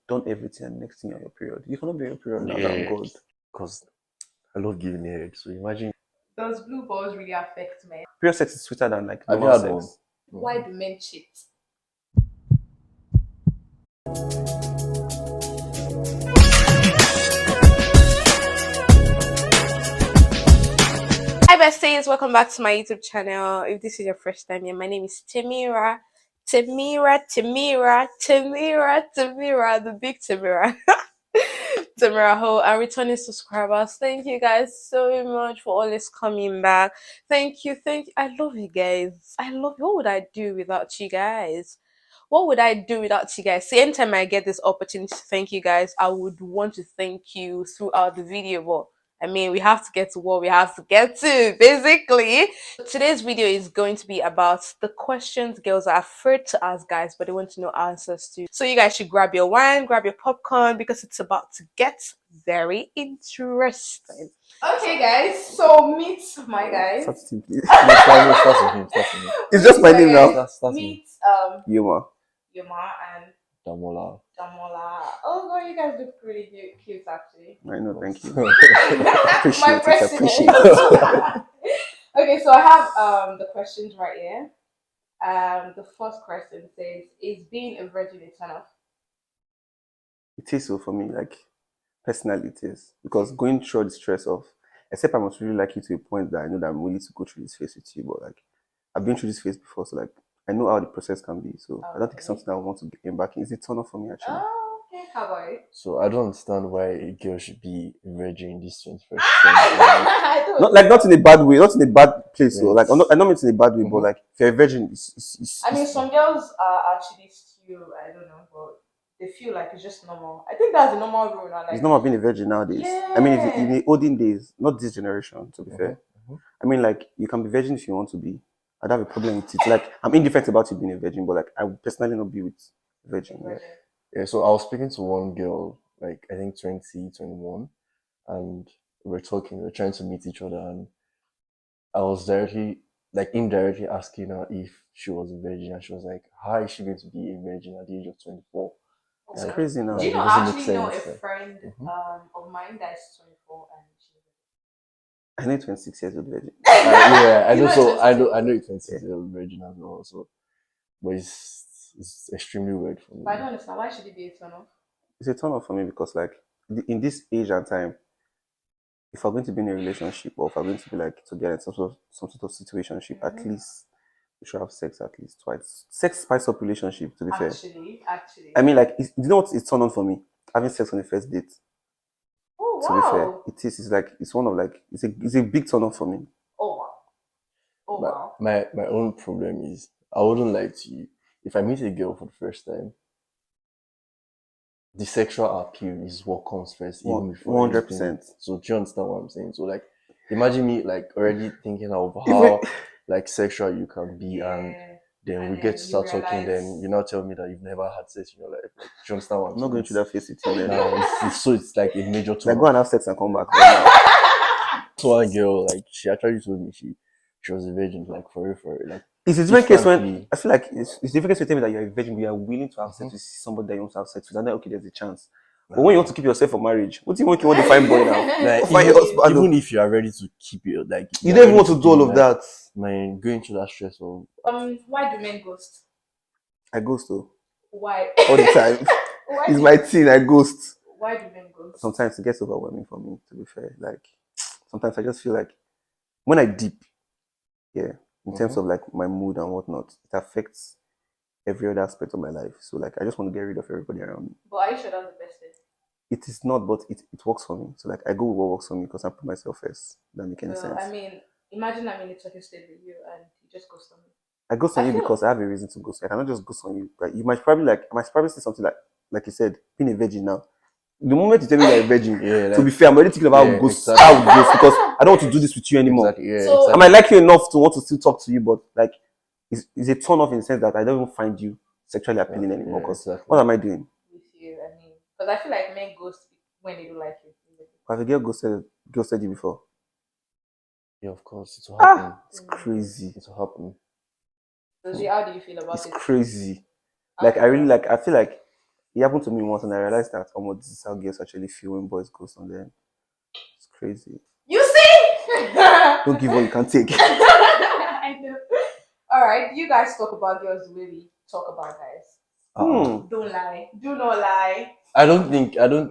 done everything and next thing you're on your period. You cannot be on your period now that I'm Yeah, God. because I love giving head. So imagine. Does blue balls really affect men? Period sex is sweeter than like Have you normal had one? sex. Why do men cheat? Hi besties, welcome back to my YouTube channel. If this is your first time here, my name is Termira, the big Termira. Termira.O and returning subscribers. Thank you guys so much for always coming back. Thank you. I love you guys. I love you. What would I do without you guys? What would I do without you guys? See, anytime I get this opportunity to thank you guys, I would want to thank you throughout the video. But I mean, we have to get to what we have to get to, basically. Today's video is going to be about the questions girls are afraid to ask guys, but they want to know answers to. So you guys should grab your wine, grab your popcorn, because it's about to get very interesting. Okay, guys, so meet my guys. Start with him, please. Start with him. It's just my name now. Start with him. Meet Yuma. Yuma and Damola. Oh god, you guys look really cute actually. I know, thank you. My Appreciate it. president. Appreciate it. Okay, so I have the questions right here. The first question says, is being a virgin a turn off? It is so for me, like personally it is. Because going through the stress of except I must really like you to a point that I know that I'm willing to go through this phase with you, but like I've been through this phase before, so like I know how the process can be. So I don't think it's something I want to get embark in. It's a turn off for me actually. Oh, okay. How about you? So I don't understand why a girl should be a virgin in this 21st century. I don't. Not in a bad way, not in a bad place. So Yes. like I don't mean it in a bad way, but like if you're a virgin, I mean, some girls are actually still, I don't know, but they feel like it's just normal. I think that's the normal rule now. Like, it's normal being a virgin nowadays. Yeah. I mean, if in the olden days, not this generation, to be fair. I mean, like you can be virgin if you want to be. I don't have a problem with it. Like I'm indifferent about you being a virgin, but like I would personally not be with virgin. Yeah, so I was speaking to one girl, like I think 20, 21, and we were trying to meet each other, and I was indirectly asking her if she was a virgin, and she was like, how is she going to be a virgin at the age of 24? It's crazy now. Do you It know, doesn't I make actually know a sense, like. friend of mine that is 24 and she's I know 26 years old virgin. Yeah, I You know. know So it's I know it's 26 years old virgin as well. So, but it's extremely weird for me. But I don't understand, why should it be a turn off? It's a turn off for me because like in this age and time, if we're going to be in a relationship or if we're going to be like together in some sort of situationship, at least we should have sex at least twice. Sex spice up relationship, to be fair. Actually. I mean, like, you know what? It's turn on for me. Having sex on the first date. Oh To be fair, wow. it is. It's like it's one of like it's a big turn on for me. Oh wow. Oh But wow. my own problem is I wouldn't lie to you. If I meet a girl for the first time, the sexual appeal is what comes first, even before 100%. anything. So do you understand what I'm saying? So like, imagine me like already thinking of how like sexual you can be, and then we get to start talking. Then you now tell me that you've never had sex in your life. Like, do you understand what I'm I'm saying? not going through that phase with you, man. Now it's like a major Like turn go and off. have sex and come back. So one girl, like she actually told me she was a virgin, like for real. Like It's a different case when frankly, I feel like it's a different case to tell me that you're a virgin, but you're willing to have sex with somebody that you want to have sex with, and then okay, there's a chance. But when you want to keep yourself for marriage, what do you want to find boy now? like Find your husband. even if you are ready to keep it, like You don't even want to do all of that. Man, going through that stress of Why do men ghost? I ghost though. Why? All the time. Why It's do- my thing, I ghost. Why do men ghost? Sometimes it gets overwhelming for me, to be fair. Like sometimes I just feel like when I deep, yeah, in terms of like my mood and whatnot, it affects every other aspect of my life. So like I just want to get rid of everybody around me. But are you sure that's the best thing? It is not, but it works for me. So like I go with what works for me because I put myself first. That makes any sense. I mean, imagine I'm in a talking stage with you and you just ghost on me. I ghost on you because I have a reason to ghost. I cannot just ghost on you. Like you might probably say something like you said, being a virgin now. The moment you tell me you're a virgin, to be fair, I'm already thinking about how ghost because I don't want to do this with you anymore. So, I might like you enough to want to still talk to you, but like it's a turn off in the sense that I don't even find you sexually appealing anymore. Because what am I doing? with you, I mean, because I feel like men ghost when they don't like you. Have a girl ghosted you before? yeah, of course, it will happen. It's crazy. It will happen. So, how do you feel about It's it? crazy. Like I really like. I feel like It happened to me once, and I realized that almost this is how girls actually feel when boys ghost on them. It's crazy. You see? Don't give what you can take. I know. All right, you guys talk about girls the way we talk about guys. Don't lie. Do not lie. I don't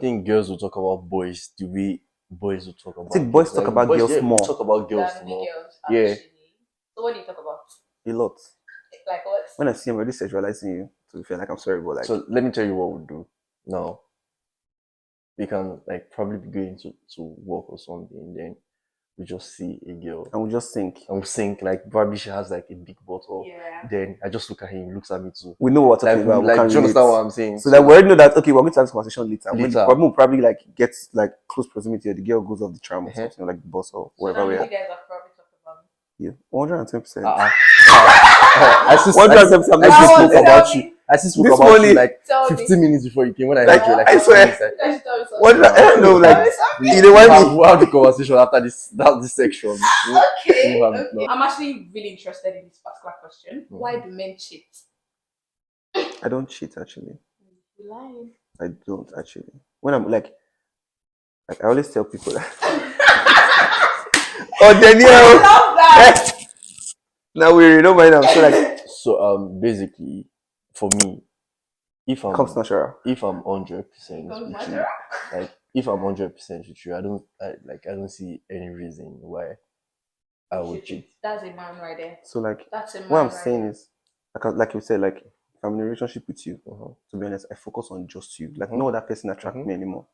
think girls will talk about boys the way boys will talk about. I think boys girls. talk about girls we more. talk about girls Than more. the girls, Yeah. actually. So what do you talk about? A lot. Like what? When I see him already sexualizing you, to feel like I'm sorry, but like So let me tell you what we'll do now. We can like probably be going to work or something, then we just see a girl and we just think. and we think like probably she has like a big bottle. Yeah. Then I just look at him, he looks at me too. We know what we're talking Like, about. We like can't do you relate. understand what I'm saying? So that we already know that okay, we're going to have this conversation later. When the Later. problem will probably like gets like close proximity, or the girl goes off the tram or Uh-huh. something like the boss or So wherever that we means are. you guys have probably talked about me. Yeah, 110%. I still 110%. I'm I not still joking. spoke about you. I still spoke This about you morning- like Tell 15 me. minutes before you came when I Like, heard you like I 15 swear. minutes, like, You guys should tell me something. What? I don't know. Like you know why me? we'll have the conversation after this section. Okay. We'll have it Okay. now. I'm actually really interested in this particular question. Why do men cheat? I don't cheat actually. You lying. I don't actually. When I'm like I always tell people that. Oh Danielle. Love that. Now we don't mind. I'm so like So basically, for me, if I'm comes natural. 100% Comes with you, natural. like if I'm 100% with you, I don't see any reason why I would cheat. That's a man right there. So like That's a man what I'm right saying there. is like you said, like if I'm in a relationship with you, Uh-huh. to be honest, I focus on just you. Like Mhm. no other person attracts Mhm. me anymore.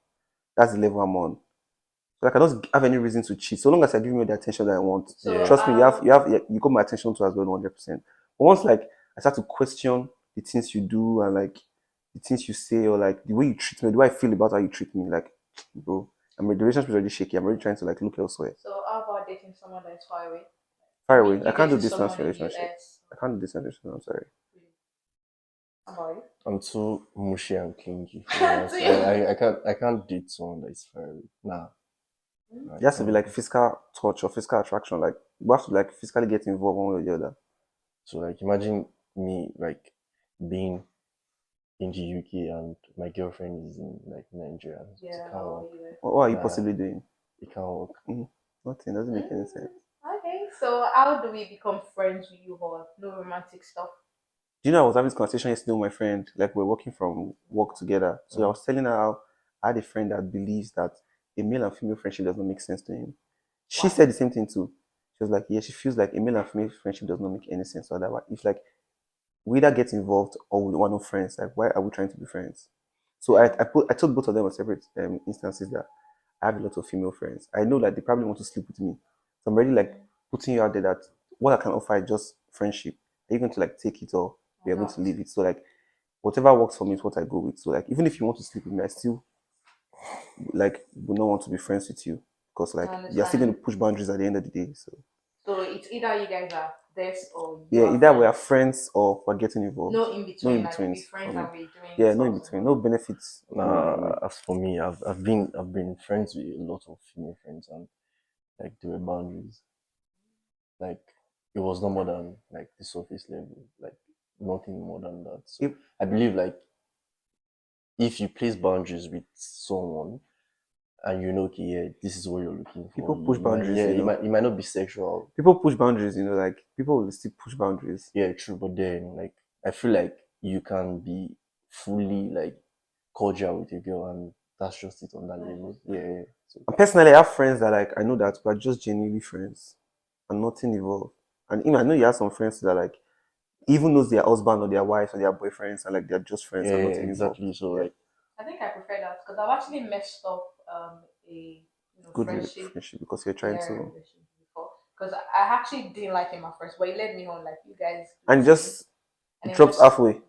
That's the level I'm on. So like I don't have any reason to cheat. So long as I give me the attention that I want. So, Yeah. Trust me, you got my attention to as well 100%. But once like I start to question the things you do and like the things you say or like the way you treat me, the way I feel about how you treat me, like bro, the relationship is already shaky. I'm already trying to like look elsewhere. So how about dating someone that's far away? Far away. You I can't do dated distance someone in relationship. US. I can't do distance relationship. I'm sorry. How about you? I'm too mushy and clingy. So you- I can't date someone that is far away. Nah. It has to be like physical touch or physical attraction. Like we have to like physically get involved one way or the other. So like imagine me like being in the UK and my girlfriend is in like Nigeria. Yeah. It can't How work. about you? What are you Nah. possibly doing? It can't work. Nothing. Doesn't make any sense. Okay. So how do we become friends with you all? No romantic stuff. Do you know I was having this conversation yesterday with my friend? Like we're working from work together. So I was telling her how I had a friend that believes that a male and female friendship does not make sense to him. She Why? said the same thing too. She was like, yeah, she feels like a male and female friendship does not make any sense to her. If like we either get involved or we want no friends, like why are we trying to be friends? So I told both of them on separate instances that I have a lot of female friends. I know that they probably want to sleep with me. So I'm already like putting you out there that what I can offer is just friendship. Are you going to like take it or we are going to leave it? So like whatever works for me is what I go with. So like even if you want to sleep with me, I still like would not want to be friends with you because like you're still going to push boundaries at the end of the day. So it's either you guys are this or Yeah, either friends. we are friends or we're getting involved. No in between. No in Like between. we be friends and we're doing. Yeah, no in stuff. between. No benefits. As for me, I've been friends with a lot of female friends and like there were boundaries. Like it was no more than like the surface level, like nothing more than that. So I believe like if you place boundaries with someone and you know, okay, yeah, this is what you're looking for. People push boundaries. It might not be sexual. People push boundaries. Like people will still push boundaries. Yeah, true. But then, like, I feel like you can be fully like cordial with a girl, and that's just it on that level. Yeah. So, And personally, I have friends that like I know that we're just genuinely friends and nothing involved. And I know you have some friends that like even knows their husband or their wife or their boyfriends and like they're just friends and nothing exactly. involved. So like, I think I prefer that because I've actually messed up a Good friendship because you're trying to relationship before because I actually didn't like him at first, but he led me on like you guys do and the just same. And it dropped just- halfway.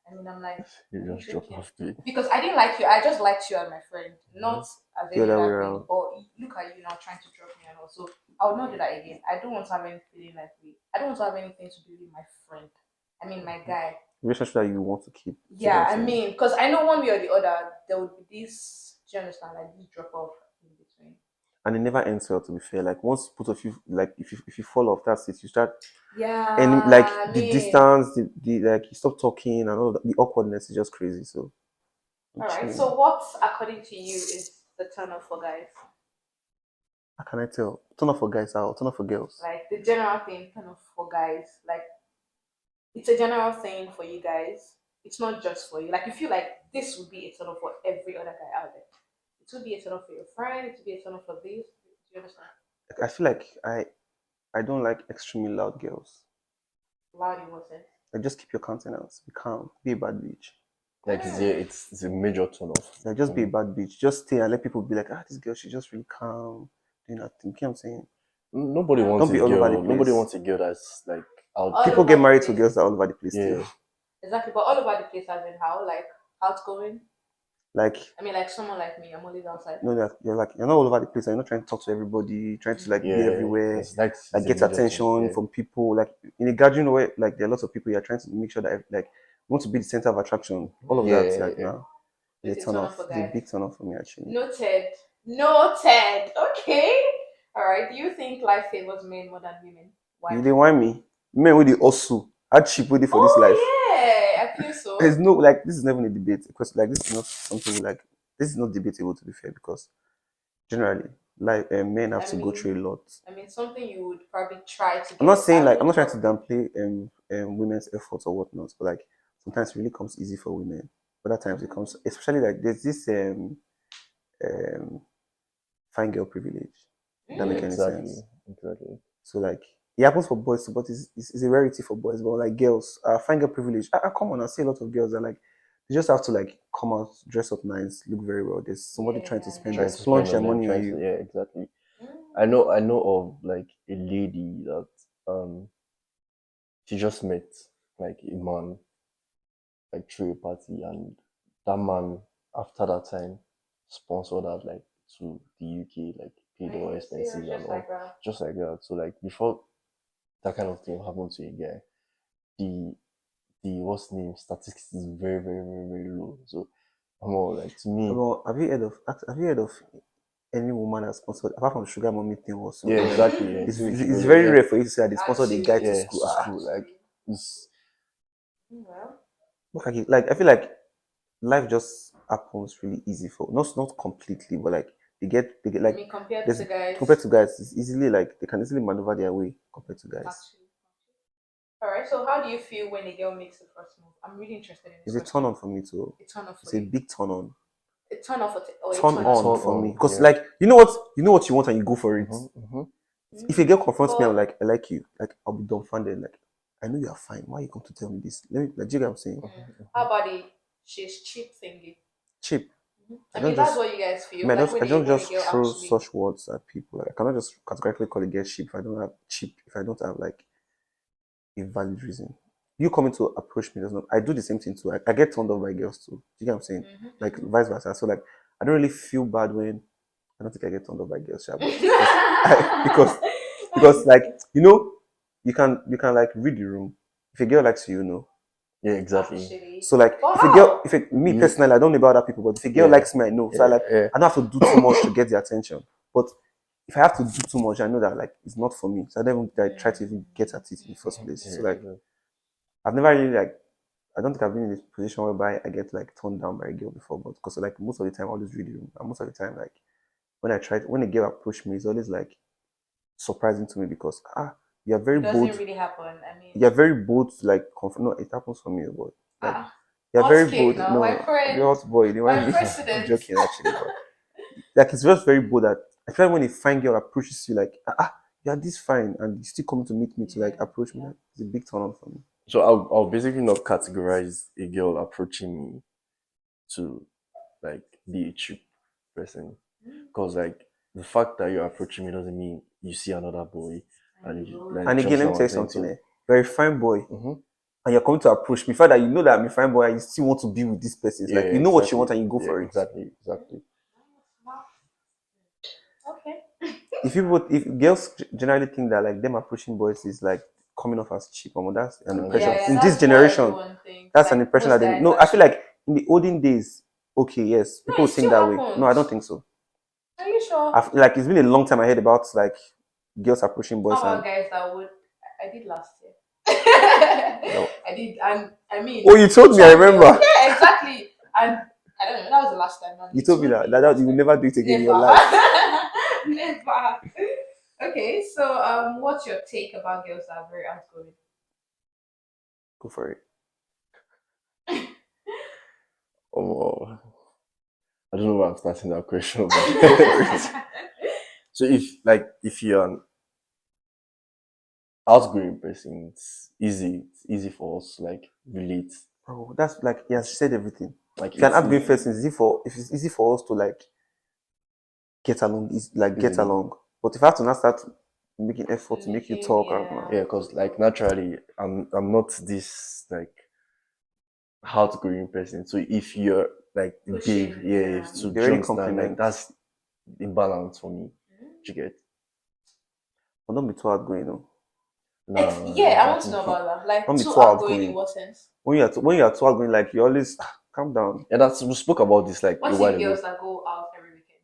I mean, I'm like, you just drop halfway. because I didn't like you. I just liked you as my friend, not as The any other way other around. thing. But look at you now trying to drop me and also I would not do that again. I don't want to have any feeling like we. I don't want to have anything to do with my friend. I mean, my guy. Relationship that you want to keep. Yeah, I mean, because I know one way or the other there would be this. Do you understand? Like this drop off in between. And it never ends well. To be fair, like once both of you like if you fall off, that's it. You start Yeah, and like the distance, the like you stop talking and all that, the awkwardness is just crazy. So All right. Chilling. So, what, according to you, is the turn off for guys? How can I tell? Turn off for guys out, turn off for girls. Like the general thing, turn off for guys. Like it's a general thing for you guys. It's not just for you. Like you feel like this would be a turn off for every other guy out there. It would be a turn off for your friend. It would be a turn off for this. Do you understand? Like, I feel like I don't like extremely loud girls. Loud in what sense? Like just keep your countenance. Be calm. Be a bad bitch. Like it's a major turn off. Like just be a bad bitch. Just stay and let people be like, this girl, she's just really calm. Doing nothing. You know what I'm saying? Nobody wants Don't be a all over girl. the Nobody place. wants a girl that's like out. All People over get the married to place. girls that are all over the place Yeah. still. Exactly, but all over the place as in how, like outgoing. Like I mean, like someone like me, I'm always outside. you know that you're not all over the place and you're not trying to talk to everybody, trying to like be Yeah, everywhere, that's like a get major attention turn. Yeah. from people. Like in a gathering where like there are lots of people, you're trying to make sure that like you want to be the center of attraction. All of that, like now, It's it's a a turn turn off. off for It's a guys. big turn off for me actually. Noted. Noted. Okay. All right. Do you think life favors men more than women? Why? You they want me? Men with the also how cheap with it for this life. Yeah, I feel so. There's no like this is never a debate because like this is not something like this is not debatable to be fair because generally like men have to go through a lot. I mean, something you would probably try to. I'm not saying like I'm not trying to downplay women's efforts or whatnot, but like sometimes it really comes easy for women. Other times it comes especially like there's this um fine girl privilege. That make any sense. Exactly. So like it happens for boys too, but it's a rarity for boys. But like girls, fine girl privilege. I come on, I see a lot of girls that like they just have to like come out, dress up nice, look very well. There's somebody trying to spend Trying like to splurge spend their on them, money on you. yeah, exactly. I know of like a lady that she just met like a man like through a party, and that man after that time sponsored her like to the UK, like paid all expenses and all, just like that. So like before that kind of thing happened to a guy, the what's name statistics is very low. So more like to me, Well, have you heard of any woman that sponsored apart from sugar mommy thing also? yeah, exactly. Yeah. It's very rare for you to say that they sponsored a guy to yeah, school. to school. Like it's Well, Look like I feel like life just happens really easy for not completely, but like they get I like mean, compared there's to guys, compared to guys, it's easily like they can easily maneuver their way compared to guys. actually. All right. So, how do you feel when a girl makes the first move? I'm really interested in this It's a turn question. on for me too. A turn off It's for a you. big turn on. A turn off or a Turn turn on on. for me. on, Because yeah. like you know what you want and you go for it. If a girl confronts me, I'm But like, I like you, like I'll be dumbfounded. Like, I know you are fine. Why you come to tell me this? Let me like, do you get what I'm saying? how about the she's cheap thingy? Cheap. I don't mean, that's just what you guys I feel mean, like when I don't when a just girl throw actually. such words at people. Like, I cannot just categorically call a girl cheap if I don't have cheap, if I don't have like a valid reason. You coming to approach me does not. I do the same thing too. I get turned off by girls too. Do you get what I'm saying? Like vice versa. So like, I don't really feel bad when I don't think I get turned off by girls, sha, but because because like you can like read the room. If a girl likes you, you know. yeah, exactly. Actually. So like But if a how? girl, me personally, I don't know about other people, but if a girl Yeah. likes me, I know. So I like Yeah. I don't have to do too much to get the attention. But if I have to do too much, I know that like it's not for me. So I don't even like, try to even get at it in the first place. So like I've never really like I don't think I've been in this position whereby I get like turned down by a girl before, but because like most of the time I always read the room. And most of the time like when a girl approach me, it's always like surprising to me because you're very It doesn't bold. really happen. I mean, You're very bold to like confront. No, it happens for me, but like you're hot very cake bold. now, my No, friend. the hot boy. They My want me. I'm president. joking actually, but like it's just very bold that I feel like when a fine girl approaches you, like you're this fine, and you still come to meet me to like approach me. Like, it's a big turn on for me. So I'll basically not categorize a girl approaching me to like be a cheap person, because like the fact that you're approaching me doesn't mean you see another boy and you like And again, just let me now tell you saying something. so. You're a fine boy, and you're coming to approach me. The fact that you know that I'm a fine boy, and you still want to be with this person. It's Yeah, like you know what you want, and you go yeah, for it. exactly. Okay. If girls generally think that like them approaching boys is like coming off as cheap, that's an impression. In this generation, that's an impression that they no. I feel like in the olden days, okay, yes, people think that way. No, I don't think so. Are you sure? I feel like it's been a long time I heard about like girls approaching boys. How about And guys that would? I did last year. no. I did, and I mean. Oh, you told me. I remember. Yeah, exactly. And I don't know. That was the last time. You told me that you will never do it again in your Never. life. Never. Okay, so what's your take about girls that are very outgoing? Go for it. Oh, I don't know why I'm starting that question. But so if you're an outgoing person, it's easy for us to like relate. Bro, that's like he has said everything. Like If you're an it's outgoing easy. person, if it's easy for us to like get along, it's like get Easily. along. But if I have to now start making effort to make you talk, Yeah. Yeah, because like naturally, I'm not this like outgoing person. So if you're like the Pushing, babe, yeah. if to they do you already understand, like compliment. that's imbalance for me. Mm. Do you get? But don't be too outgoing, no. Yeah, I want to think know it- about that. Like Don't be too too outgoing in outgoing. what sense? When you are too outgoing, like you always calm down. Yeah, that's we spoke about this like What a if while girls ago. that go out every weekend?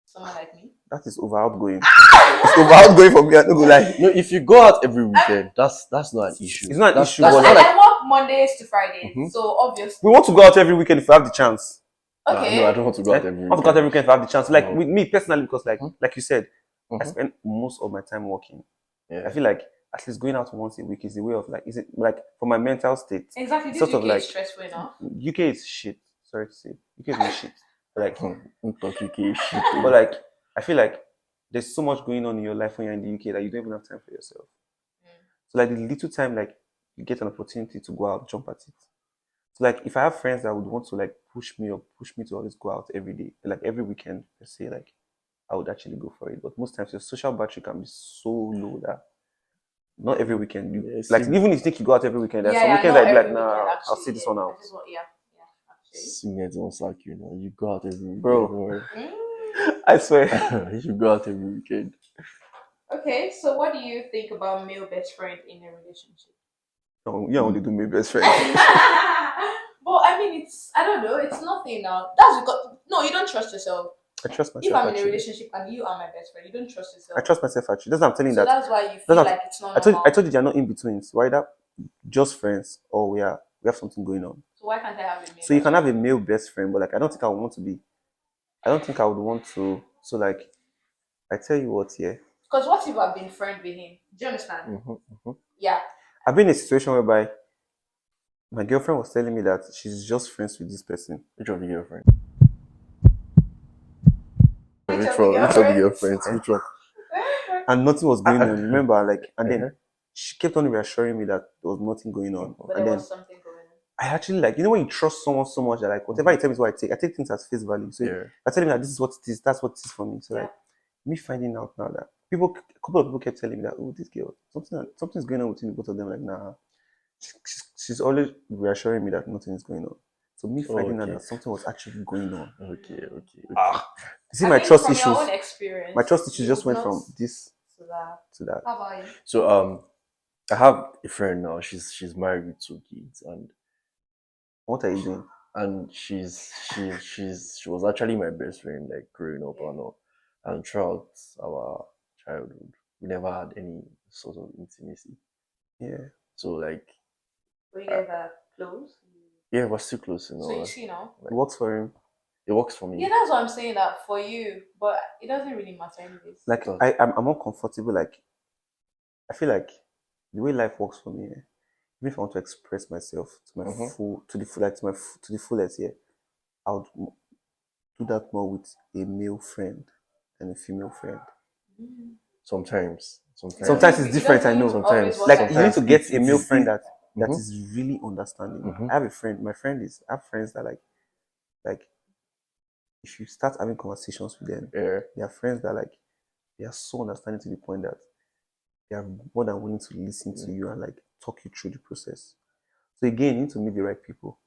Someone like me? That is over outgoing. It's over outgoing for me. I don't go like No, if you go out every weekend, that's not an issue. it's not an That's issue, that's but Because not like like I work Mondays to Fridays, Mhm. so obviously. we want to go out every weekend if we have the chance. Okay. no, I don't want to go out I every want to go out weekend. every weekend if I have the chance. Like No. with me personally, because Mhm. like you said, I Mhm. spend most of my time working. Yeah. I feel like at least going out once a week is a way of like, is it like for my mental state? Exactly. This Sort UK of like is stressful enough. UK is shit. Sorry to say, UK is really shit. Like, Don't talk UK shit. but like I feel like there's so much going on in your life when you're in the UK that you don't even have time for yourself. So like the little time like you get an opportunity to go out, jump at it. So like if I have friends that would want to like push me or push me to always go out every day, like every weekend, let's say like I would actually go for it. But most times your social battery can be so low that not every weekend you Yeah, like see, even if you think you go out every weekend, there's some Yeah, weekends not I'd be like, every weekend nah, I'll actually. see this Yeah, one out. yeah, actually. Singers don't sack you know. You go out every weekend. Bro. Don't worry. I swear. You go out every weekend. Okay, so what do you think about male best friend in a relationship? No, you want to do me best friend. Well, I mean, I don't know, it's nothing now. That's because, no, you don't trust yourself. I trust If myself I'm in a actually. relationship and you are my best friend, you don't trust I yourself. trust myself actually. That's what I'm telling you So that. that's why you That's feel what like it's not I normal. told you they're not in betweens. We're either just friends or we have something going on. So why can't I have a male? So you can have a male best friend, but like I don't think I would want to be. I don't think I would want to. So like I tell you what, yeah. Because what if I've been friend with him? Do you understand? Yeah. I've been in a situation whereby my girlfriend was telling me that she's just friends with this person. Which of your girlfriend? Which Which of the one? Which of the girlfriends? girlfriends? Which one? And nothing was going on. Remember, like, and Uh-huh. then she kept on reassuring me that there was nothing going on. But And there then was something going on. I actually like, when you trust someone so much that like whatever you tell me is what I take things as face value. So Yeah. I tell me that this is what it is, that's what it is for me. So Yeah. like me finding out now that a couple of people kept telling me that, oh, this girl, something's going on between the both of them. Like, nah, she's always reassuring me that nothing is going on. So me finding out Okay. that something was actually going on. Okay. You see, I my mean, trust from issues. your own experience, My trust issues you just would went not from this to that. to that. How about you? So I have a friend now. She's married with 2 kids, What are you doing? and she was actually my best friend like growing up and all. And throughout our childhood, we never had any sort of intimacy. Yeah. So like, Were you guys are close? yeah, we're still close, you know. So you like, see now. It works for him. it works for me. Yeah, that's what I'm saying. That for you, but it doesn't really matter anyways. Like Does. I'm more comfortable. Like I feel like the way life works for me, even if I want to express myself to my full to the full like to the fullest, yeah, I would do that more with a male friend than a female friend. Sometimes Sometimes it's different, I know. Sometimes Like you need to get a male it's- friend that Mhm. is really understanding. Mhm. I have a friend. I have friends that like if you start having conversations with them, Yeah. they are friends that like they are so understanding to the point that they are more than willing to listen to you and like talk you through the process. So again, you need to meet the right people.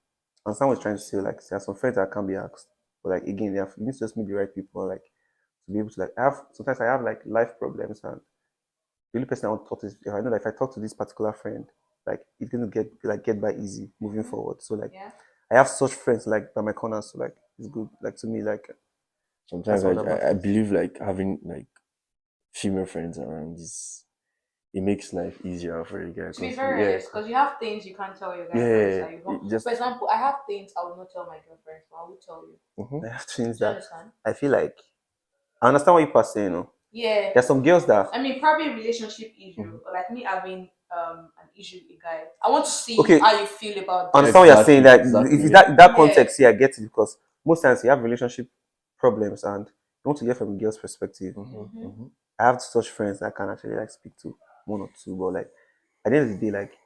And someone's trying to say like there are some friends that can't be asked. But like again, you need to just meet the right people like to be able to like sometimes I have like life problems and the only person I want to talk to is if I know that if I talk to this particular friend, like it's gonna get by easy moving forward. So like I have such friends like by my corner, so like it's good. Like to me, like Sometimes that's what I matters. believe like having like female friends around is it makes life easier for you guys. To be 'Cause, very yeah, honest, because you have things you can't tell your guy friends yeah, that you want. it just For example, I have things I will not tell my girlfriends, but I will tell you. mhm. I have twins Do you that understand? I feel like I understand what you're saying. No, Yeah. there's some girls that I mean, probably a relationship issue, Mhm. or like me having an issue with a guy. I want to see okay. how you feel about I this. understand what you're saying. Exactly, That if it's exactly. that Yeah. context here, I get it because most times you have relationship problems and you want to get from a girl's perspective. Mm-hmm. I have such friends that I can actually like speak to one or two, but like at the end of the day, like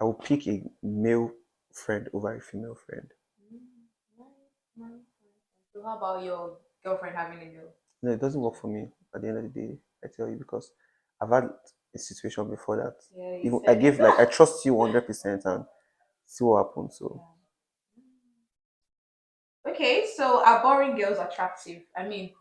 I will pick a male friend over a female friend. So how about your girlfriend having a girl? No, it doesn't work for me at the end of the day. I tell you because I've had a situation before that Yeah, you even I said gave it. like I trust you 100% and see what happens. So Okay, so are boring girls attractive? I mean,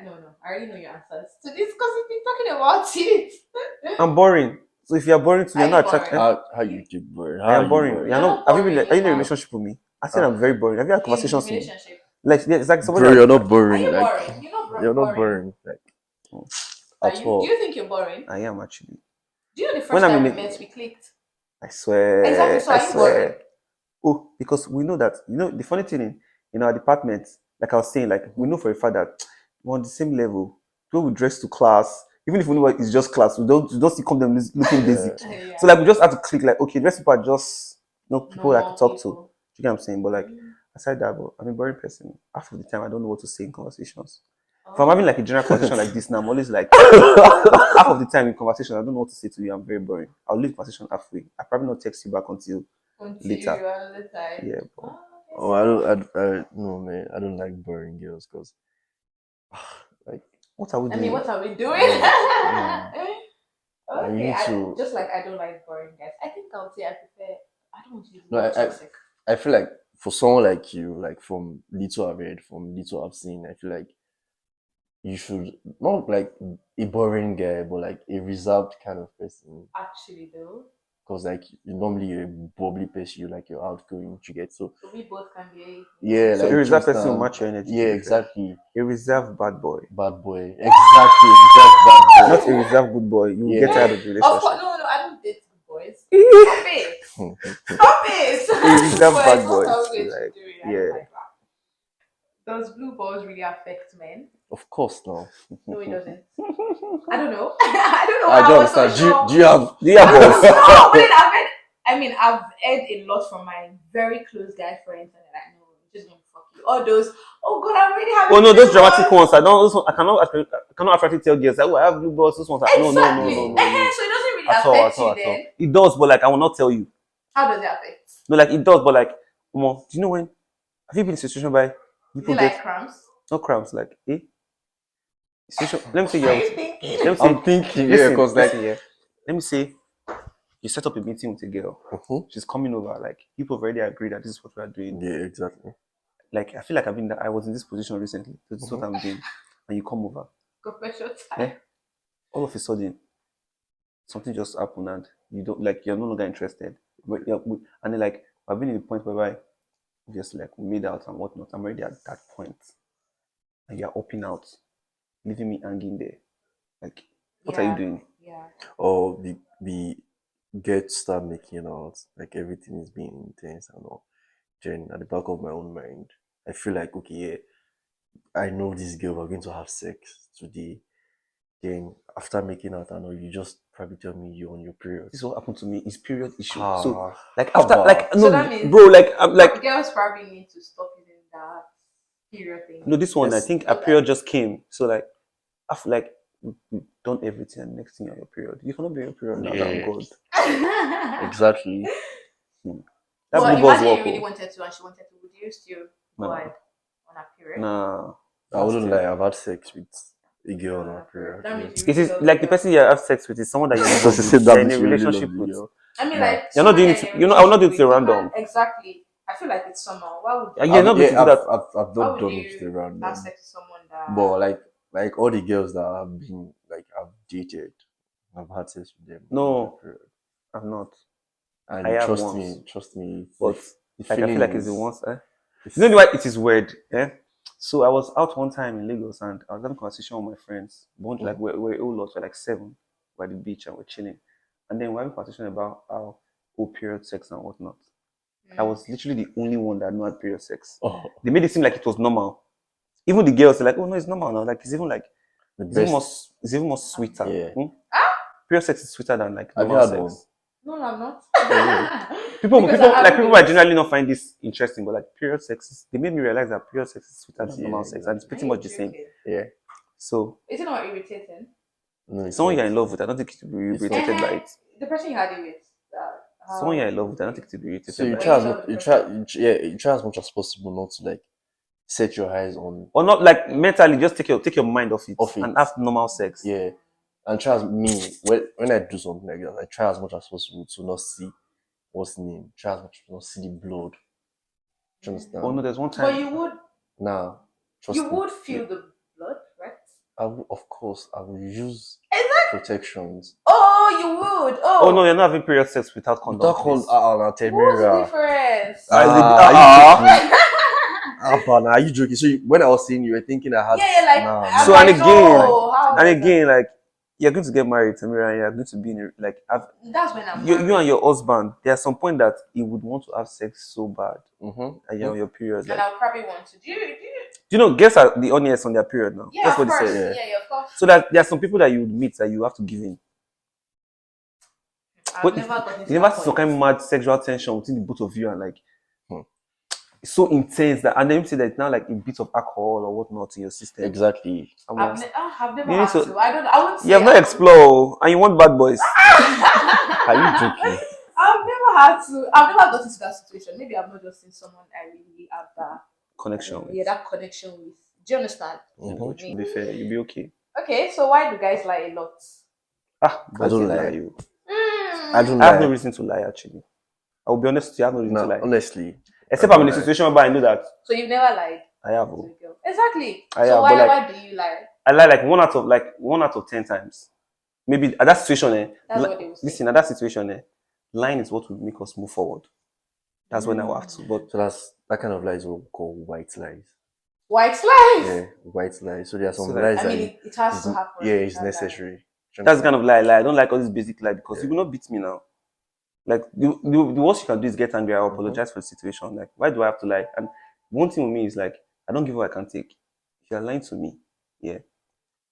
no, I already know your answers to this because we've been talking about it. I'm boring. So if you're boring too, Are you're you not boring? attracted. How you keep boring? I How are am you boring. boring? You're You're not. not Have you been? boring, Are you you in a have relationship with me? I said Uh, I'm very boring. Have you had in the conversations with me? relationship. Like yeah, it's like somebody bro, you're that not Are boring. you Like boring? You're not you're not boring. boring. Like Are at you? Do all. you think you're boring? I am actually. Do you know the When first I'm in time we it, met, we clicked? I swear, Exactly. So I are you boring? swear. Oh, because we know that the funny thing in our department, like I was saying, like we know for a fact that we're on the same level. When we dress to class, even if we know what it's just class, we don't see come them looking Yeah. basic. Yeah. So like we just have to click like okay, dress people are just people that I could Normal talk to. people. You get what I'm saying? But like Mm. aside that, but I'm a boring person. Half of the time I don't know what to say in conversations. If I'm Oh. having like a general conversation like this now, I'm always like half of the time in conversation, I don't know what to say to you. I'm very boring. I'll leave the conversation halfway. I probably not text you back until later. Until all the time. Yeah, but Oh, Oh, no man. I don't like boring girls because like what are we I mean, doing? what are we doing? no, no. You Okay, need to. just like I don't like boring guys. I think I would say I prefer. I don't want to use the No, word toxic. I feel like for someone like you, like from little I've read, from little I've seen, I feel like you should not like a boring guy, but like a reserved kind of person. Actually, though, Because like normally you're a bubbly person, you like you're outgoing, you get so so we both can be. yeah, So a like reserved just person will match your energy to yeah, be fair. exactly. A reserved bad boy. Bad boy, exactly, reserved bad boy. Not a reserved good boy. You will get Yeah. tired of the Of course, relationship. no, I don't date good boys. Stop it! Stop it! A reserved Boys, bad what boy. are we So going to like do? I don't yeah. like that. Does blue balls really affect men? Of course, no. No, it doesn't. I don't know. I don't know. I I don't was so understand. sure. Do you have? Do you have balls? No, but then I've heard. I mean, I've heard a lot from my very close guy friends, and they're like, "No, I'm just gonna fuck you." All those, oh god, I'm really having. Oh no, those blue dramatic balls." ones. I don't. Those one, I cannot actually tell girls. Like, oh, I have blue balls. This one's like, no, no, no, no, Exactly. no, no. So it doesn't really At all, affect at all, you at all. then. It does, but like I will not tell you. How does it affect? No, like it does, but like, do you know when? Have you been in a situation by Is people it get like cramps? no cramps? Like, situation. Let me say What are you. you thinking? Let me say. I'm thinking, yeah, Listen, because like, listen, yeah. Let me say you set up a meeting with a girl. She's coming over. Like people have already agreed that this is what we are doing. yeah, exactly. Like I feel like I was in this position recently. So this is what I'm doing, and you come over. Confession time. Yeah. All of a sudden, something just happened, and you don't like you're no longer interested. But and then like I've been in the point whereby obviously like we made out and whatnot. I'm already at that point, and you're open out, leaving me hanging there. Like, what are you doing? Yeah. Or the get start making out, like everything is being intense and all. Then at the back of my own mind, I feel like okay, yeah, I know this girl, we're going to have sex today. Then after making out, I know you just probably tell me you're on your period. This is what happened to me. It's period issue. So Ah, like after like So no, that means bro, like I'm like girls probably need to stop using that period thing. no, this one I yes, think a period just came. So like after like we've done everything and next thing you're on your period. You cannot be on your period now. Thank yeah, God. exactly. That Well, blue balls imagine you work. really Oh. wanted to and she wanted to. Would you still go Nah, ahead on a period? nah. I wouldn't Still- lie, I've had sex with a girl on On her a period. period. That Yeah. means you It really is love like the the girl. person you have sex with is someone that you're So she said you're that in a means you really love relationship the with. girl. I mean, Nah. like You're not doing someone it. in a I will not do it to relationship with- random. Exactly. I feel like it's somehow. Why would Yeah, not going to do that. I've why not would done it to you have random. sex with someone that? But like all the girls that I've been like I've dated, I've had sex with them. No. on their period. I'm not. And I have trust once. me, But the like I feel feeling like it's the is ones. it's, You know why it is weird? Yeah. So I was out one time in Lagos and I was having a conversation with my friends. Like we're all lost, we're like 7. we're at the beach and we're chilling, and then we're having a conversation about how period sex and whatnot. I was literally the only one that knew had period sex. Oh, They made it seem like it was normal. Even the girls are like, oh no, it's normal now. Like it's even like the it's even more, best. it's even more sweeter. Yeah. Period sex is sweeter than like Have you normal had one? sex. No, I'm not. People Because people might generally not find this interesting, but like period sex they made me realize that period sex is sweeter than normal sex, and it's pretty much the same. Yeah. So Is it not irritating? No, it's someone not. you're in love with, I don't think you should be It's not. irritated by it. The person you had it with. Someone you're in love with, I don't think you should be irritated So you by try it. as much, you try as much as possible not to like set your eyes on. Or not like mentally, just take your mind off it, and have normal sex. Yeah. And try as me when I do something like that, I try as much as possible to not see what's the name. Try as much to not see the blood. Do you understand? Oh no, there's one time. But you would. Now, trust You me, would feel the blood, right? of course, I will use protections. Oh, you would. Oh no, you're not having period sex without condom. Without condom, now What's the Termira. difference? Are you joking? So when I was seeing you were thinking I had. Yeah, like. Nah, So I'm and like, no, how and does that- again, like you're going to get married, Termira, and you're going to be in a, like have That's when I'm. you married. and your husband. There's some point that he would want to have sex so bad, and you're on your period. And Like, I'll probably want to. Do you? you know, girls are the honest on their period now. Yeah, That's of what course. they say. Yeah, of course. So that there are some people that you would meet that you have to give in. I've But never gotten to you never that see some point. kind of mad sexual tension between the both of you, and like Hmm. it's so intense that, and then you say that it's now like a bit of alcohol or whatnot in your system. exactly. I've never You need had to- to. I won't say. You have not explored, and you want bad boys. Are you joking? I've never gotten to that situation. Maybe I've not just seen someone I really have that Connection. yeah, that connection with. Do you understand? To be fair, you'll be okay. Okay, so why do guys lie a lot? I don't don't lie. you. I don't I have no lie. reason to lie. Actually, I will be honest with you. I have no reason to No, lie. honestly. Except I I'm in a don't lie. situation where I know that So you've never lied I have. to a girl. Exactly. I So have, why but, like- why do you lie? I lie like one out of 10 times. Maybe at that situation, That's what they will say. listen, at that situation, lying is what will make us move forward. That's when I will have to. But So that kind of lies we call white lies. White lies. Yeah, white lies. So there are some So, like, lies I that mean, it has to happen. yeah, it's That necessary. that's the kind of lie. I don't like all this basic lie because Yeah. you will not beat me now. Like the worst you can do is get angry or apologize for the situation. Like, why do I have to lie? And one thing with me is like, I don't give what I can take. If you're lying to me, yeah,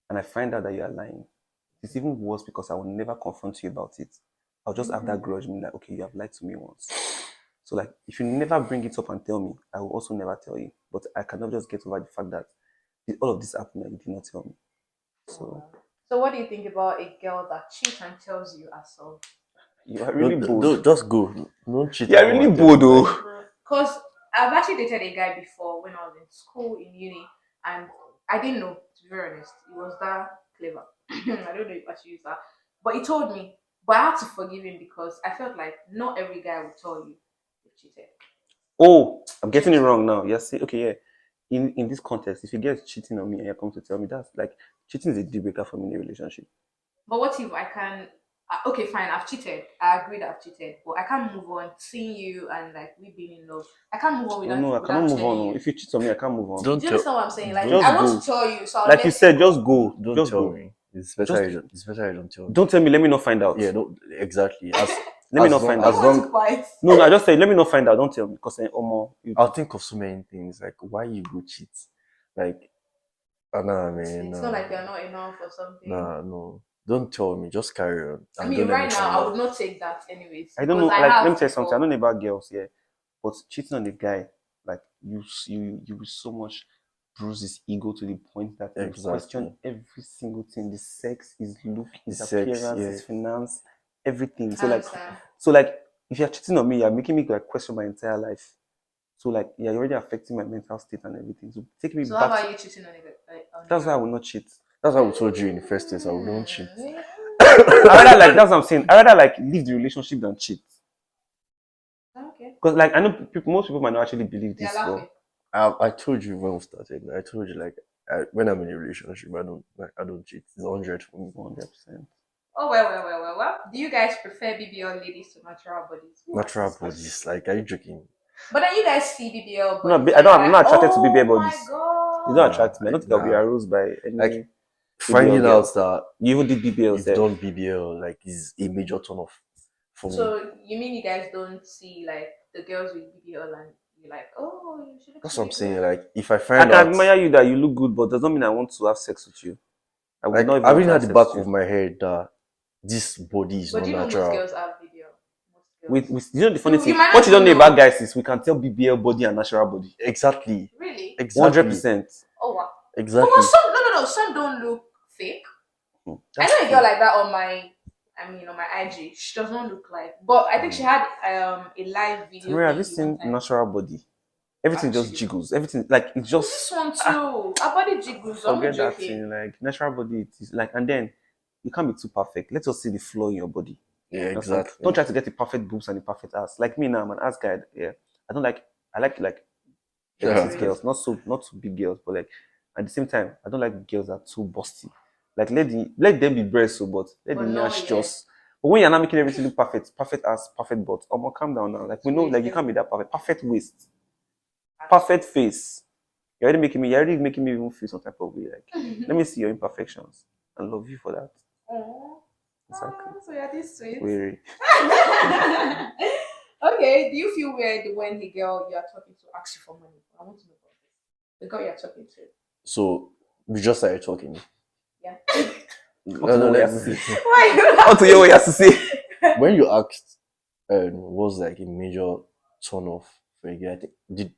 and I find out that you are lying, it's even worse because I will never confront you about it. I'll just have that grudge, meaning like, okay, you have lied to me once. So like, if you never bring it up and tell me, I will also never tell you. But I cannot just get over the fact that all of this happened and you did not tell me. So what do you think about a girl that cheats and tells you herself? You are really bold. Just go. Don't cheat. You are really bold, though. Because I've actually dated a guy before when I was in school in uni, and I didn't know, to be very honest, he was that clever. I don't know if I should use that, but he told me. But I had to forgive him because I felt like not every guy would tell you you cheated. Oh, I'm getting it wrong now. Yes, okay, yeah. In this context, if you get cheating on me and you come to tell me, that's like cheating is a deal breaker for me in a relationship. But what if I can? Okay, fine, I've cheated. I agree that I've cheated, but I can't move on. Seeing you and like we being in love, I can't move on without. No, I cannot move telling on. you. If you cheat on me, I can't move on. Don't Do you tell. understand what I'm saying? Like Just I want go. to tell you, so I'll Like let you said, just go. Don't Just tell go. me. It's better. It's better I don't tell. Don't tell me. Let me not find out. Yeah, don't exactly. Let me not find out. As long, No, I just say let me not find out. Don't tell me because I'll think of so many things like why you go cheat, like, nah, man. It's Nah, not like you're not enough or something. Nah, no. Don't tell me. Just carry on. I and mean, don't let right me now, find I out. would not take that anyways. I don't know. because Like, have let me tell you something. I before. don't know about girls, yeah, but cheating on a guy, like you will so much bruise his ego to the point that you Exactly. question every single thing: the sex, his look, his Sex, appearance, yeah. his finance, everything. I So understand. like, if you're cheating on me, you're making me like question my entire life. So like, you're already affecting my mental state and everything. So take me So how back. about you cheating on it? That's why I will not cheat. That's why we told you in the first place. I will not cheat. I rather like that's what I'm saying. I rather like leave the relationship than cheat. Okay. Because like I know most people might not actually believe They're this. laughing. I told you when we started. I told you like when I'm in a relationship, I don't cheat. It's 100 for me. 100%. Oh well. Do you guys prefer BBL ladies to natural bodies? Ooh, Natural that's disgusting. bodies. Like, are you joking? But then you guys see BBL No, bodies. I'm not attracted to BBL Oh bodies. my god. They don't attract me. I don't think I'll be Nah. aroused by any. Like, BBL Finding out girls. that You even did BBL, you've done BBL like is a major turn off for me. So you mean you guys don't see like the girls with BBL and you're like, oh, she looks That's what I'm really saying. good. Like if I I find can out, admire you that you look good, but does not mean I want to have sex with you. I would like not even I want really to have had the sex back with of you. my head that this body is But not you know most natural. girls have BBL. Most girls. You know the funny You thing? might What not you don't know even about know. guys is we can tell BBL body and natural body. Exactly. Really? 100%. Oh wow. But Exactly. some no, some don't look fake. I That's know a true. girl like that on my, I mean, on my IG. She does not look like, but I think she had a live video Tamira, have you thingy one seen time. natural body? Everything just Actually, jiggles. Everything like it's this just one too. Her body jiggles. I'm not forget that joking. thing. Like natural body, it is like, and then you can't be too perfect. Let us see the flaw in your body. Yeah, You understand? Don't exactly. try to get the perfect boobs and the perfect ass. Like me now, I'm an ass guy. Yeah, I don't like. I like petite Really? girls, not too big girls, but like at the same time, I don't like girls that are too busty. Like let them be breasts, so but let the But no, nyash yeah. just. But when you're not making everything look perfect ass, perfect butt, calm down now. Like we know, Wait, like you can't be that perfect waist, perfect face. You're already making me even feel some type of way. Like let me see your imperfections and love you for that. Oh, Exactly. so you're this sweet. Weary. Okay, do you feel weird when the girl you are talking to asks you for money? I want to know about this. The girl you're talking to. So we just started talking. Yeah. Want to know what he has to say? Why you Want to hear what he has to say? When you asked, was like a major turn off for a guy, I think,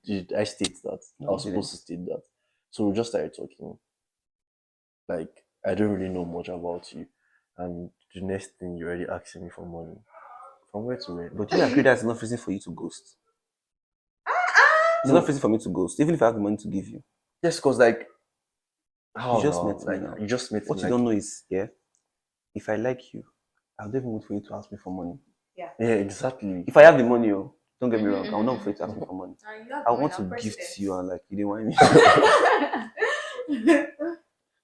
did I state that? No, I was you supposed to state that. So we just started talking. Like I don't really know much about you, and the next thing you're already asking me for money. From where to where? But do you agree that's enough reason for you to ghost? It's No, enough reason for me to ghost, even if I have the money to give you. yes, cause like You how just now? met me Like now. you just met What me. you Like don't know is, yeah, if I like you, I'll never wait for you to ask me for money. yeah, exactly. If I have the money, oh, don't get me wrong, I'll not wait for you to ask me Mm-hmm. for money. You have I money, want to I'm gift president. you and like you didn't want me.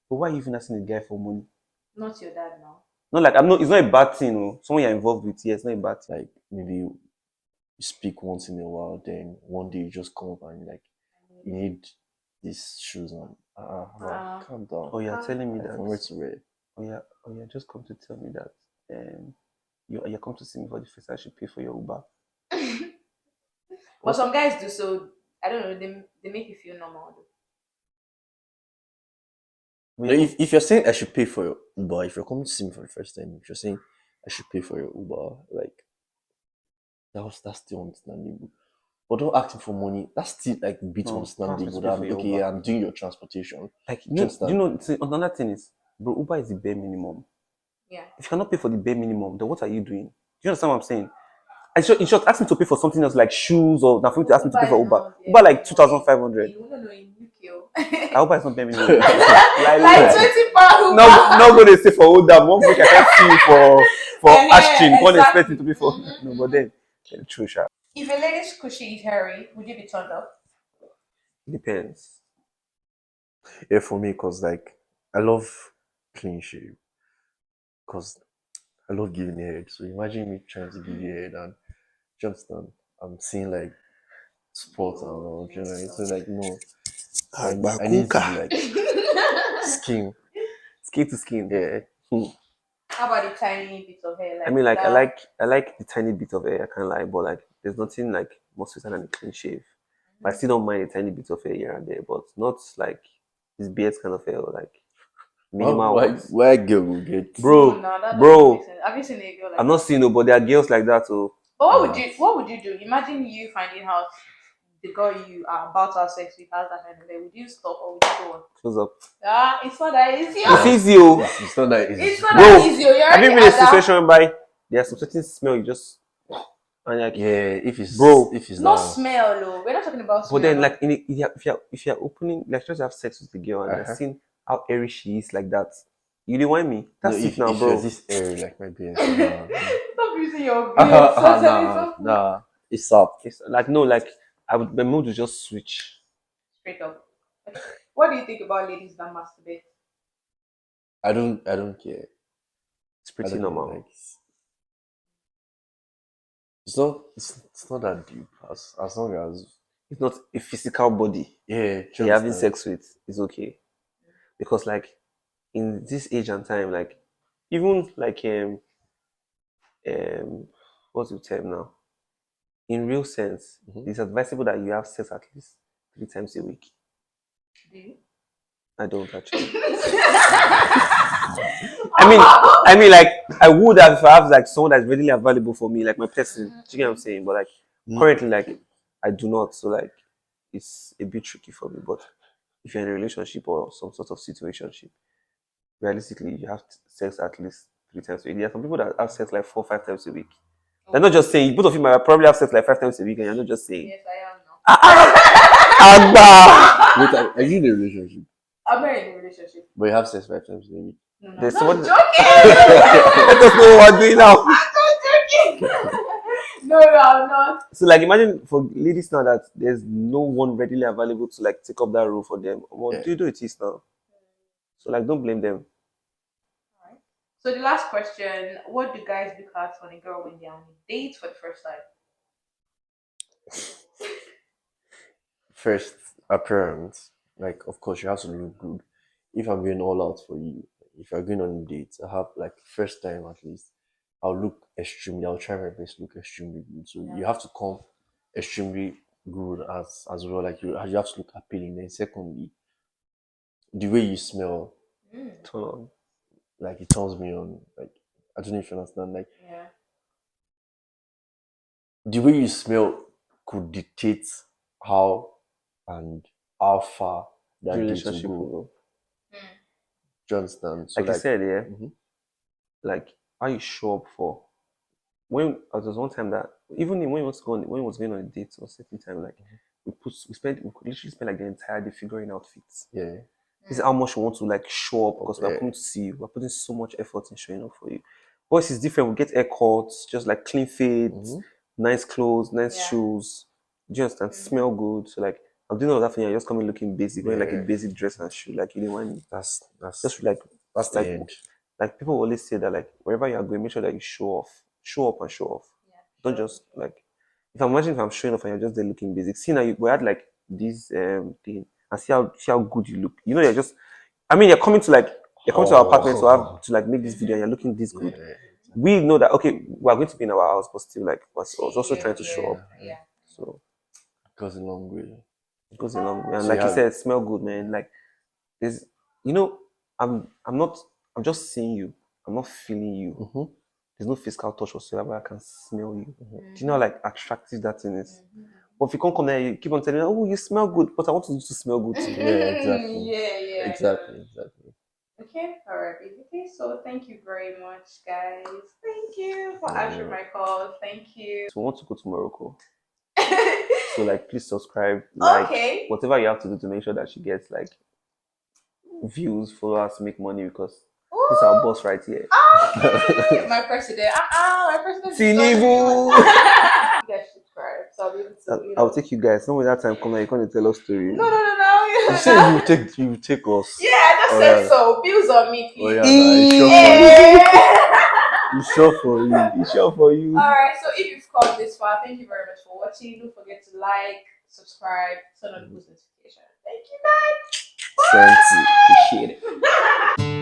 But why are you even asking a guy for money? Not your dad now. Not like I'm not. It's not a bad thing. Oh. Someone you're involved with, yeah, it's not a bad thing. Like maybe you speak once in a while, then one day you just come up and like you need these shoes on. Calm down. Oh, you're telling me Like, that. from where to where? Oh yeah, just come to tell me that. You come to see me for the first. I should pay for your Uber. But some guys do, so I don't know. They make you feel normal. No, if you're saying I should pay for your Uber, if you're coming to see me for the first time, if you're saying I should pay for your Uber, like that's still understandable. But don't ask me for money. That's still like a bit No, don't ask me understandable. to pay That for I'm your okay, Uber. I'm doing your transportation. Like, Do you understand? see, another thing is, bro, Uber is the bare minimum. Yeah. If you cannot pay for the bare minimum, then what are you doing? Do you understand what I'm saying? In short, ask me to pay for something else like shoes or now for me to ask me to pay for Uber. Uber like 2,500. You don't know in UK. Uber is not bare minimum. Like 20 pounds. No go dey stay for Oda. One week I can see you for Ashton. Can't expect me to be for no, but then true, sha. If a lady's coochie is hairy, would you be turned up? Depends. Yeah, for me, cause like I love clean shave. Cause I love giving head. So imagine me trying to give you head and do you understand? I'm seeing like sports and all, you know. So like no, I need to be like skin. Skin to skin. Yeah. How about the tiny bit of hair? I Like mean, like that? I like the tiny bit of hair. I can't lie, but like there's nothing like more sweeter than a clean shave. But I still don't mind a tiny bit of hair here and there, but not like this beard kind of hair, or like minimal ones. Why girl will get Bro, No, that doesn't bro, make sense. Have you seen a girl like I'm not that? seeing nobody. There are girls like that, so But what would you do? Imagine you finding out the girl you are about to have sex with has that kind of hair. Would you stop or would you go on? close up. It's not that easy. It's easy, oh. it's not that easy. It's not Bro, that easy. You're have you already been in a at that. situation whereby there's some certain smell you just and like Yeah, if it's bro, if it's No that smell, though. We're not talking about smell. but then no. like if you're opening like trying to have sex with the girl and you're seeing how airy she is like that, you didn't want me. no, That's it if now, you're bro. this airy like my beard, nah, Stop using your beard. nah, it's up. It's like no, like my mood will just switch. Straight up. What do you think about ladies that masturbate? I don't care. It's I pretty don't care. normal. Like it's not that deep as long as It's not a physical body yeah, you're having sex with. It's okay because like in this age and time, like even like um what's the term now? In real sense, Mhm. it's advisable that you have sex at least 3 times a week. Do you? I don't actually. I mean, like I would have if I have like someone that's readily available for me, like my person. Do you get what I'm saying? But like currently, like I do not. So like it's a bit tricky for me. But if you're in a relationship or some sort of situationship, realistically, you have sex at least 3 times a week. There are some people that have sex like 4, 5 times a week. They're not just saying. Both of you might probably have sex like 5 times a week, and you're not just saying. Yes, I am Agba! Wait, are you in a relationship? now. I'm not in a relationship. But you have sex 5 times a week. No, There's I'm not someone. joking. Let us know what we're doing now. I'm not joking. No, I'm not. So like imagine for ladies now that there's no one readily available to like take up that role for them. What Yeah. do you do it is now? So like don't blame them. Alright. So the last question: what do guys look at on a girl when they're on a date for the first time? First appearance, like of course you have to look good. If I'm going all out for you, if you're going on a date, I have like first time at least, I'll try my best to look extremely good. So you have to come extremely good as well. Like you have to look appealing. Then secondly, the way you smell, Turn on. like it turns me on. Like I don't know if you understand. Like Yeah. the way you smell could dictate how and how far The that date will relationship will go. go. Do you understand? So Like you like, said, yeah, mhm. like how you show up for when there was one time that even when we was going on a date or certain time, like we could literally spend like the entire day figuring out fits. Yeah, This is how much we want to like show up because we're yeah. coming to see you. We're putting so much effort in showing up for you. Boys is different. We get haircuts, just like clean fades, Mhm. nice clothes, nice Yeah. shoes. Do you understand? Smell good. So like I'm doing all that for you. You're just coming looking basic, wearing like a Yeah. basic dress and shoe. Like you didn't want me. That's Just that's the like end. like people always say that like wherever you are going, make sure that you show up and show off. Yeah. Don't just like if I'm showing off and you're just there looking basic. See now we had like this thing and see how good you look. You know you're just I mean you're coming to our apartment Oh, to like make this video and you're looking this good. yeah, We know that okay, we're going to be in our house, but still like was also trying to show Yeah. up. yeah. So Goes a long way. it goes a long way. And So you like you have, said, smell good, man. Like there's you know, I'm not I'm just seeing you. I'm not feeling you. mhm. There's no physical touch whatsoever. I can smell you. Mhm. Do you know how like attractive that thing is? But if you can't come there, you keep on telling me, oh, you smell good, but I want you to smell good too. Yeah, exactly. Yeah. Exactly. Okay, alright, okay. So thank you very much, guys. Thank you for answering Yeah. my call. Thank you. So we want to go to Morocco. So like please subscribe, like Okay. whatever you have to do to make sure that she gets like views, followers to make money because this is our Ooh, boss right here. my president. My president. Tinubu! You guys should subscribe. So I'll be able to, I'll take you guys. Some of that time come now, you're gonna tell us story. No. You say you take us. Yeah, I just Oh, said yeah. so. Bills on me, Oh please. yeah, nah, it's sure for you. Yeah. It's sure for you. It's sure for you. Alright, so if you've come this far, thank you very much for watching. Don't forget to like, subscribe, turn on the post notification. Thank you guys. Thank you. Appreciate it.